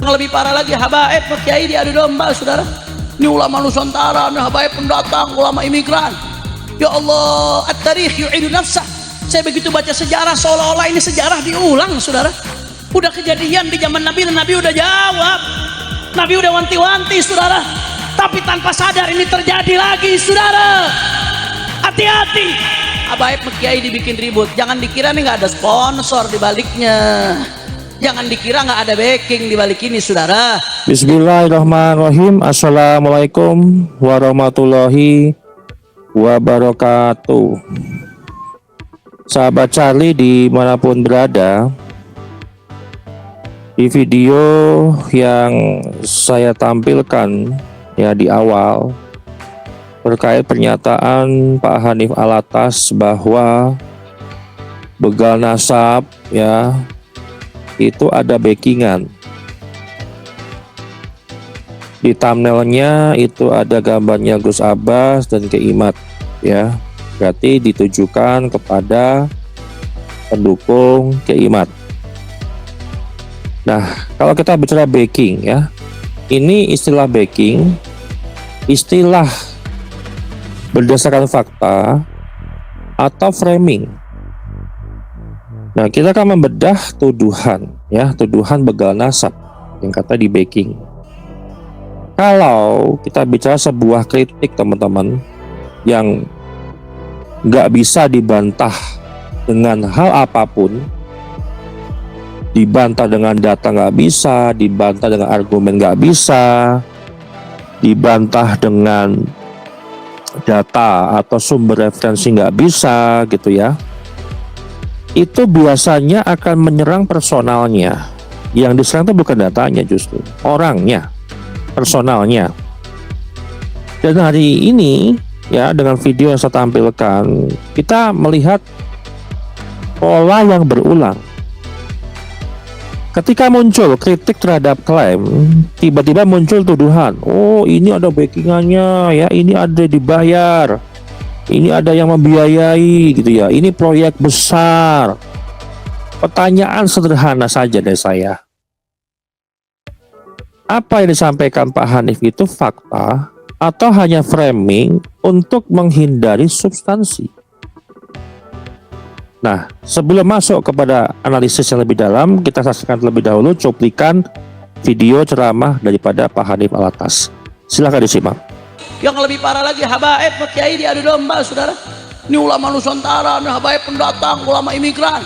Yang lebih parah lagi, habaib kiai diadu domba, saudara. Ini ulama Nusantara, ini habaib pendatang, ulama imigran. Ya Allah, at-tarikh yu'idu nafsah. Saya begitu baca sejarah, seolah-olah ini sejarah diulang, saudara. Udah kejadian di zaman Nabi, dan Nabi udah jawab. Nabi udah wanti-wanti, saudara. Tapi tanpa sadar ini terjadi lagi, saudara. Hati-hati. Habaib kiai dibikin ribut. Jangan dikira nih nggak ada sponsor di baliknya. Jangan dikira nggak ada backing di balik ini, saudara. Bismillahirrahmanirrahim. Assalamualaikum warahmatullahi wabarakatuh. Sahabat Charlie dimanapun berada, di video yang saya tampilkan ya di awal terkait pernyataan Pak Hanif Alatas bahwa begal nasab ya itu ada backingan. Di thumbnailnya itu ada gambarnya Gus Abbas dan Keimat ya, berarti ditujukan kepada pendukung Keimat. Nah, kalau kita bicara backing ya, ini istilah backing, istilah berdasarkan fakta atau framing. Nah, kita akan membedah tuduhan ya, tuduhan begal nasab yang kata di backing. Kalau kita bicara sebuah kritik teman-teman yang nggak bisa dibantah dengan hal apapun, dibantah dengan data nggak bisa, dibantah dengan argumen nggak bisa, dibantah dengan data atau sumber referensi nggak bisa gitu ya, itu biasanya akan menyerang personalnya. Yang diserang itu bukan datanya, justru orangnya, personalnya. Dan hari ini ya, dengan video yang saya tampilkan, kita melihat pola yang berulang. Ketika muncul kritik terhadap klaim, tiba-tiba muncul tuduhan, oh ini ada backingannya ya, ini ada dibayar, ini ada yang membiayai gitu ya, ini proyek besar. Pertanyaan sederhana saja dari saya, apa yang disampaikan Pak Hanif itu fakta atau hanya framing untuk menghindari substansi? Nah, sebelum masuk kepada analisis yang lebih dalam, kita saksikan terlebih dahulu cuplikan video ceramah daripada Pak Hanif Alatas. Silahkan disimak. Yang lebih parah lagi, habaib kiai diadu domba, saudara. Ini ulama Nusantara, ini habaib pendatang, ulama imigran.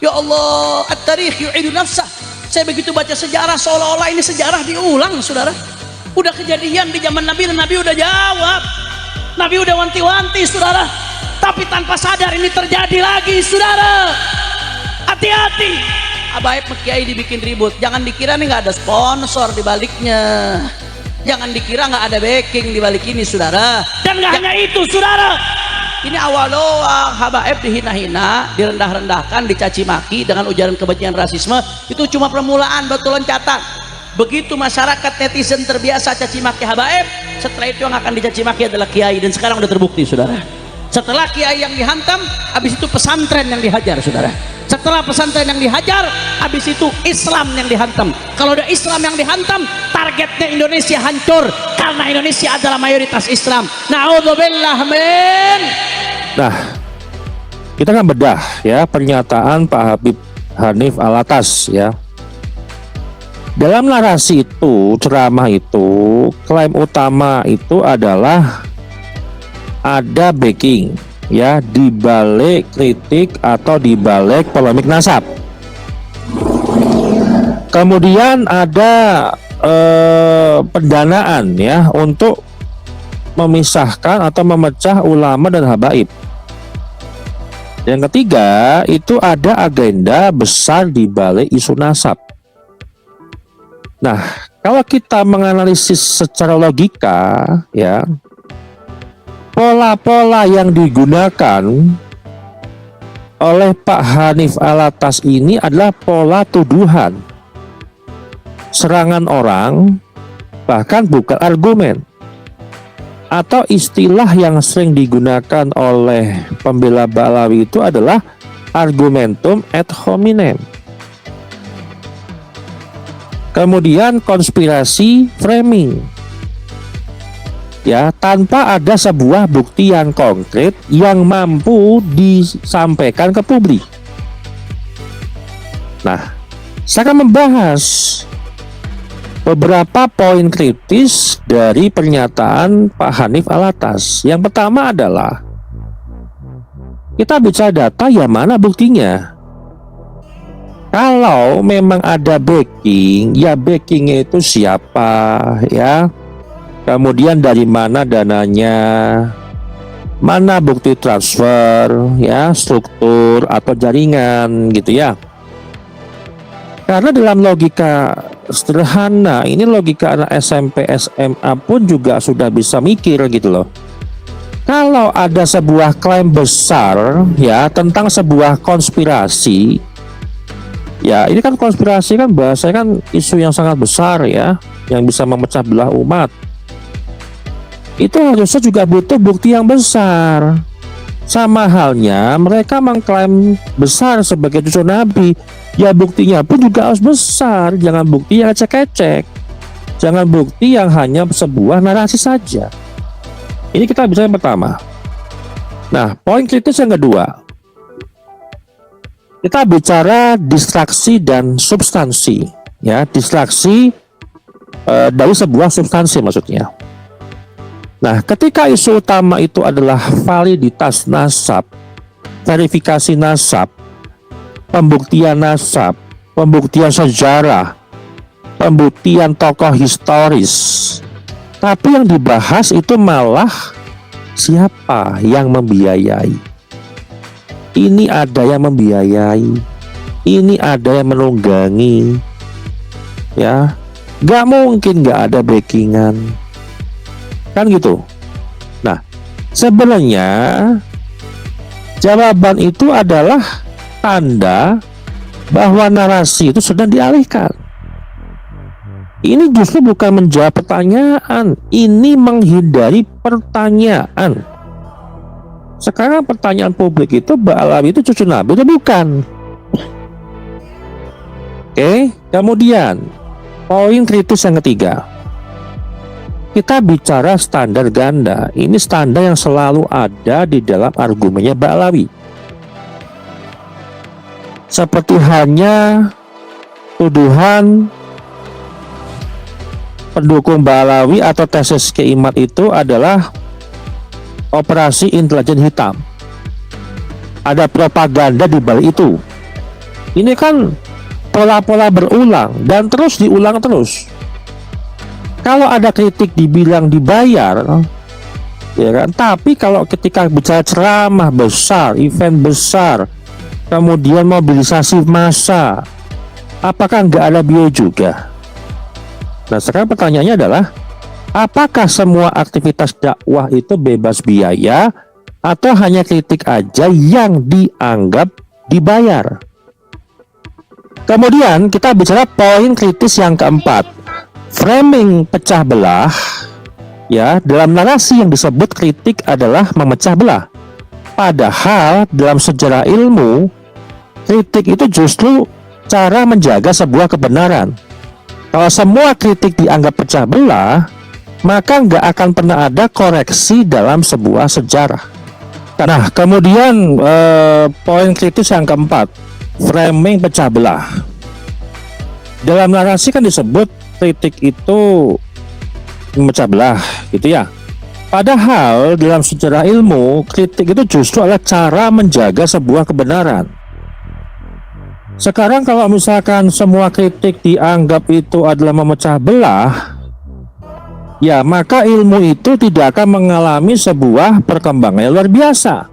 Ya Allah, at-tarikh yu'idu nafsah. Saya begitu baca sejarah, seolah-olah ini sejarah diulang, saudara. Udah kejadian di zaman Nabi, dan Nabi udah jawab. Nabi udah wanti-wanti, saudara. Tapi tanpa sadar ini terjadi lagi, saudara. Hati-hati. Habaib kiai dibikin ribut. Jangan dikira nih nggak ada sponsor di baliknya. Jangan dikira nggak ada backing di balik ini, saudara. Dan nggak hanya itu, saudara. Ini awal doang. Habaib dihina-hina, direndah-rendahkan, dicaci maki dengan ujaran kebencian rasisme. Itu cuma permulaan, batu loncatan. Begitu masyarakat netizen terbiasa caci maki habaib, setelah itu yang akan dicaci maki adalah kiai. Dan sekarang udah terbukti, saudara. Setelah kiai yang dihantam, habis itu pesantren yang dihajar, saudara. Setelah pesantren yang dihajar, habis itu Islam yang dihantam. Kalau ada Islam yang dihantam, targetnya Indonesia hancur, karena Indonesia adalah mayoritas Islam. Na'udzubillah min. Nah, kita akan bedah ya pernyataan Pak Habib Hanif Alatas ya. Dalam narasi itu, ceramah itu, klaim utama itu adalah ada backing ya di balik kritik atau di balik polemik nasab. Kemudian ada pendanaan ya untuk memisahkan atau memecah ulama dan habaib. Yang ketiga, itu ada agenda besar di balik isu nasab. Nah, kalau kita menganalisis secara logika ya, pola-pola yang digunakan oleh Pak Hanif Alatas ini adalah pola tuduhan, serangan orang, bahkan bukan argumen. Atau istilah yang sering digunakan oleh pembela Ba'alawi itu adalah argumentum ad hominem. Kemudian konspirasi framing. Ya, tanpa ada sebuah bukti yang konkret yang mampu disampaikan ke publik. Nah, saya akan membahas beberapa poin kritis dari pernyataan Pak Hanif Alatas. Yang pertama adalah kita bicara data, ya mana buktinya? Kalau memang ada backing, ya backingnya itu siapa, ya? Kemudian dari mana dananya, mana bukti transfer, ya, struktur atau jaringan, gitu ya. Karena dalam logika sederhana, ini logika anak SMP, SMA pun juga sudah bisa mikir gitu loh. Kalau ada sebuah klaim besar, ya, tentang sebuah konspirasi, ya ini kan konspirasi kan bahasanya kan isu yang sangat besar ya, yang bisa memecah belah umat. Itu harusnya juga butuh bukti yang besar. Sama halnya mereka mengklaim besar sebagai cucu Nabi, ya buktinya pun juga harus besar. Jangan bukti yang ecek-ecek, jangan bukti yang hanya sebuah narasi saja. Ini kita bicara yang pertama. Nah, poin kritis yang kedua, kita bicara distraksi dan substansi, ya, distraksi dari sebuah substansi maksudnya. Nah, ketika isu utama itu adalah validitas nasab, verifikasi nasab, pembuktian nasab, pembuktian sejarah, pembuktian tokoh historis, tapi yang dibahas itu malah siapa yang membiayai. Ini ada yang membiayai, ini ada yang menunggangi, ya, nggak mungkin nggak ada backingan. Kan gitu. Nah, sebenarnya jawaban itu adalah tanda bahwa narasi itu sedang dialihkan. Ini justru bukan menjawab pertanyaan, ini menghindari pertanyaan. Sekarang pertanyaan publik itu, Mbak Alawi itu cucu Nabi itu bukan. Oke, kemudian poin kritis yang ketiga. Kita bicara standar ganda. Ini standar yang selalu ada di dalam argumennya Mbak Alawi. Seperti hanya tuduhan pendukung Mbak Alawi atau tesis Keimat itu adalah operasi intelijen hitam. Ada propaganda di balik itu. Ini kan pola-pola berulang dan terus diulang terus. Kalau ada kritik dibilang dibayar, ya kan? Tapi kalau ketika bicara ceramah besar, event besar, kemudian mobilisasi massa, apakah nggak ada biaya juga? Nah, sekarang pertanyaannya adalah, apakah semua aktivitas dakwah itu bebas biaya atau hanya kritik aja yang dianggap dibayar? Kemudian kita bicara poin kritis yang keempat. Framing pecah belah, ya, dalam narasi yang disebut kritik adalah memecah belah. Padahal dalam sejarah ilmu, kritik itu justru cara menjaga sebuah kebenaran. Kalau semua kritik dianggap pecah belah, maka nggak akan pernah ada koreksi dalam sebuah sejarah. Nah, kemudian poin kritis yang keempat, framing pecah belah. Dalam narasi kan disebut kritik itu memecah belah, gitu ya. Padahal dalam sejarah ilmu, kritik itu justru adalah cara menjaga sebuah kebenaran. Sekarang kalau misalkan semua kritik dianggap itu adalah memecah belah, ya maka ilmu itu tidak akan mengalami sebuah perkembangan yang luar biasa.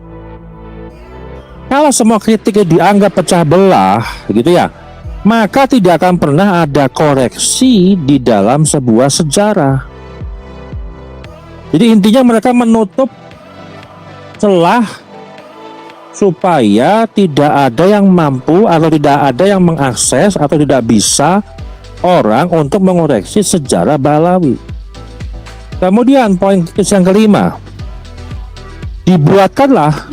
Kalau semua kritik dianggap pecah belah, gitu ya, maka tidak akan pernah ada koreksi di dalam sebuah sejarah. Jadi intinya mereka menutup celah supaya tidak ada yang mampu atau tidak ada yang mengakses atau tidak bisa orang untuk mengoreksi sejarah Balawi. Kemudian poin yang kelima, dibuatkanlah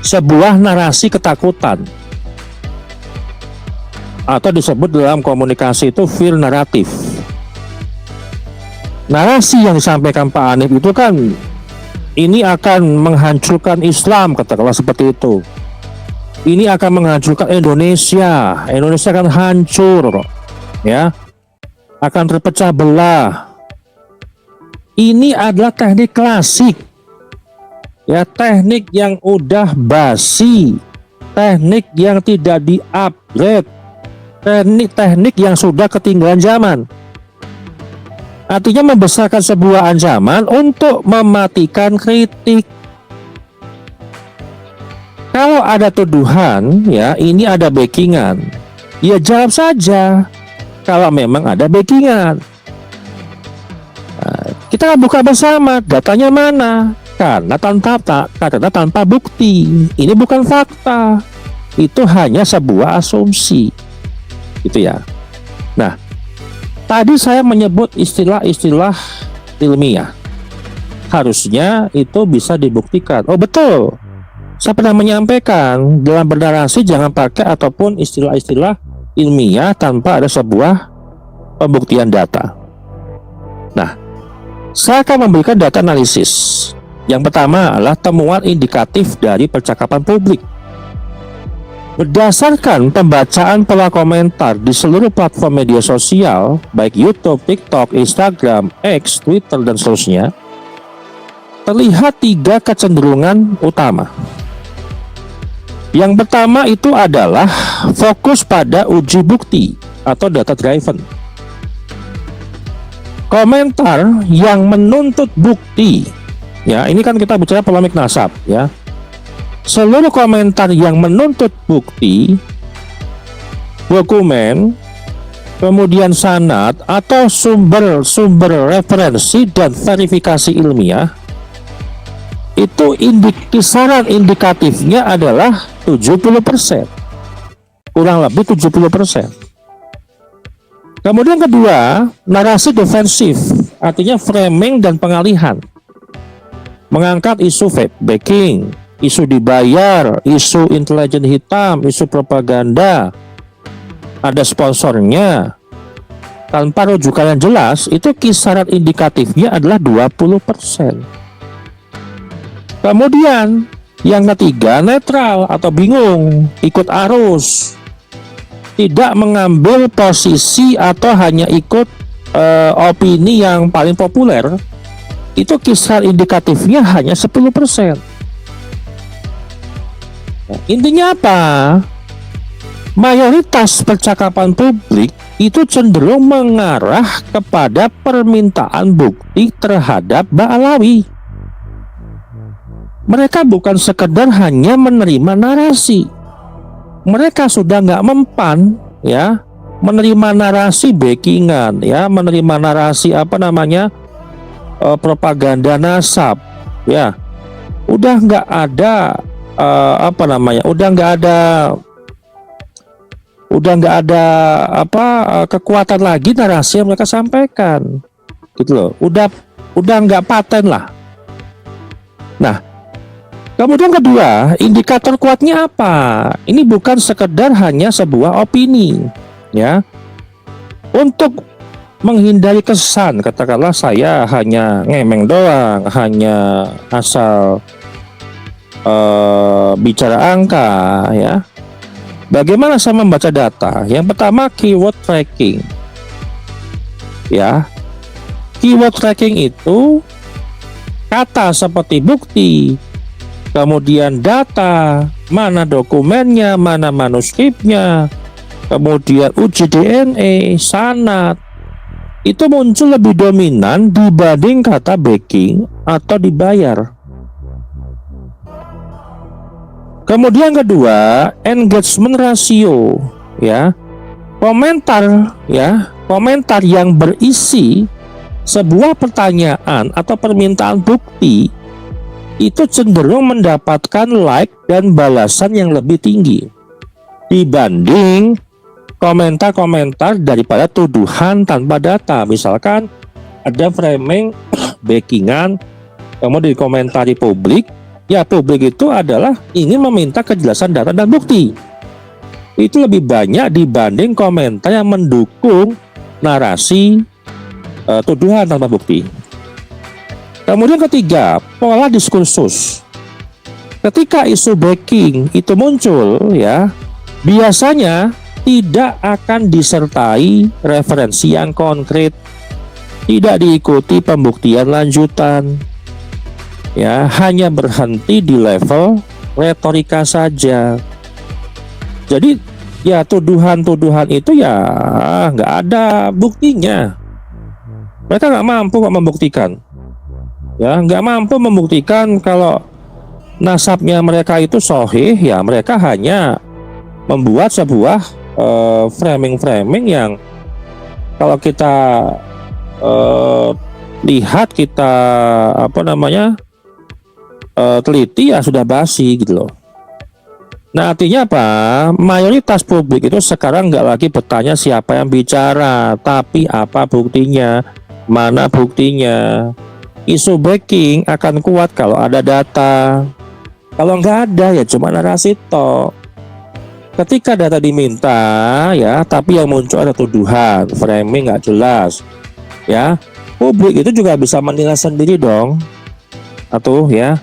sebuah narasi ketakutan. atau disebut dalam komunikasi itu fear naratif. Narasi yang disampaikan Pak Hanif itu kan ini akan menghancurkan Islam, katakanlah seperti itu. Ini akan menghancurkan Indonesia. Indonesia akan hancur, ya, akan terpecah belah. Ini adalah teknik klasik, ya, teknik yang udah basi, teknik yang tidak di-upgrade, teknik yang sudah ketinggalan zaman. Artinya membesarkan sebuah ancaman untuk mematikan kritik. Kalau ada tuduhan, ya, ini ada backingan, ya jawab saja kalau memang ada backingan. Nah, kita buka bersama datanya mana, karena tanpa bukti. Ini bukan fakta, itu hanya sebuah asumsi, gitu ya. Nah, tadi saya menyebut istilah-istilah ilmiah, harusnya itu bisa dibuktikan. Oh betul, saya pernah menyampaikan dalam bernarasi jangan pakai ataupun istilah-istilah ilmiah tanpa ada sebuah pembuktian data. Nah, saya akan memberikan data analisis. Yang pertama adalah temuan indikatif dari percakapan publik. Berdasarkan pembacaan pola komentar di seluruh platform media sosial, baik YouTube, TikTok, Instagram, X, Twitter, dan seterusnya, terlihat 3 kecenderungan utama. Yang pertama itu adalah fokus pada uji bukti atau data driven. Komentar yang menuntut bukti, ya, ini kan kita bicara polemik nasab, ya. Seluruh komentar yang menuntut bukti, dokumen, kemudian sanad atau sumber referensi dan verifikasi ilmiah, itu kisaran indikatifnya adalah 70%, kurang lebih 70%. Kemudian kedua, narasi defensif, artinya framing dan pengalihan, mengangkat isu backing, isu dibayar, isu intelijen hitam, isu propaganda, ada sponsornya, tanpa rujukan yang jelas. Itu kisaran indikatifnya adalah 20%. Kemudian yang ketiga, netral atau bingung, ikut arus, tidak mengambil posisi atau hanya ikut opini yang paling populer. Itu kisaran indikatifnya hanya 10%. Nah, intinya apa? Mayoritas percakapan publik itu cenderung mengarah kepada permintaan bukti terhadap Mbak Alawi. Mereka bukan sekedar hanya menerima narasi. Mereka sudah nggak mempan, ya, menerima narasi backingan, ya, menerima narasi propaganda nasab, ya. Udah nggak ada udah nggak ada kekuatan lagi narasi yang mereka sampaikan, gitu loh. Udah nggak paten lah. Nah, kemudian kedua, indikator kuatnya apa? Ini bukan sekedar hanya sebuah opini, ya. Untuk menghindari kesan, katakanlah saya hanya ngemeng doang, hanya asal bicara angka, ya. Bagaimana saya membaca data? Yang pertama, keyword tracking, ya. Keyword tracking itu kata seperti bukti, kemudian data, mana dokumennya, mana manuskripnya, kemudian uji DNA, sanad, itu muncul lebih dominan dibanding kata backing atau dibayar. Kemudian kedua, engagement ratio, ya. Komentar yang berisi sebuah pertanyaan atau permintaan bukti itu cenderung mendapatkan like dan balasan yang lebih tinggi dibanding komentar-komentar daripada tuduhan tanpa data. Misalkan ada framing backingan, kemudian dikomentari publik, ya publik itu adalah ingin meminta kejelasan data dan bukti. itu lebih banyak dibanding komentar yang mendukung narasi tuduhan tanpa bukti. Kemudian ketiga, pola diskursus. Ketika isu backing itu muncul, ya, biasanya tidak akan disertai referensi yang konkret, tidak diikuti pembuktian lanjutan, ya, hanya berhenti di level retorika saja. Jadi ya tuduhan-tuduhan itu ya nggak ada buktinya. Mereka nggak mampu kok membuktikan, ya, nggak mampu membuktikan kalau nasabnya mereka itu sahih. Ya mereka hanya membuat sebuah framing-framing yang kalau kita lihat, kita teliti, ya sudah basi gitu loh. Nah artinya apa? Mayoritas publik itu sekarang nggak lagi bertanya siapa yang bicara, tapi apa buktinya, mana buktinya. Isu backing akan kuat kalau ada data. Kalau nggak ada ya cuma narasi toh. Ketika data diminta, ya, tapi yang muncul ada tuduhan, framing nggak jelas, ya, publik itu juga bisa menilai sendiri dong. Atau ya,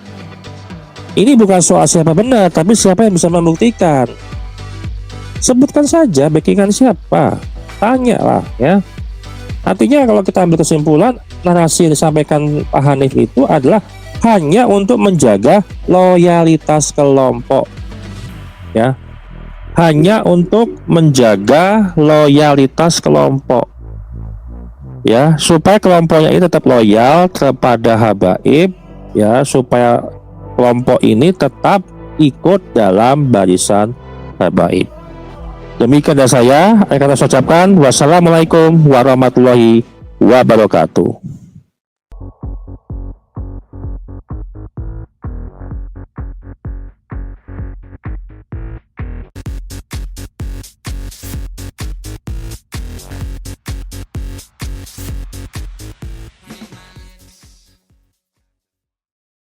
ini bukan soal siapa benar, tapi siapa yang bisa membuktikan. Sebutkan saja backingan siapa, tanya lah, ya. Artinya kalau kita ambil kesimpulan, narasi yang disampaikan Pak Hanif itu adalah hanya untuk menjaga loyalitas kelompok, ya, hanya untuk menjaga loyalitas kelompok, ya, supaya kelompoknya ini tetap loyal kepada Habaib, ya, supaya kelompok ini tetap ikut dalam barisan Habaib. Demikian dari saya, akan saya ucapkan wassalamualaikum warahmatullahi wabarakatuh.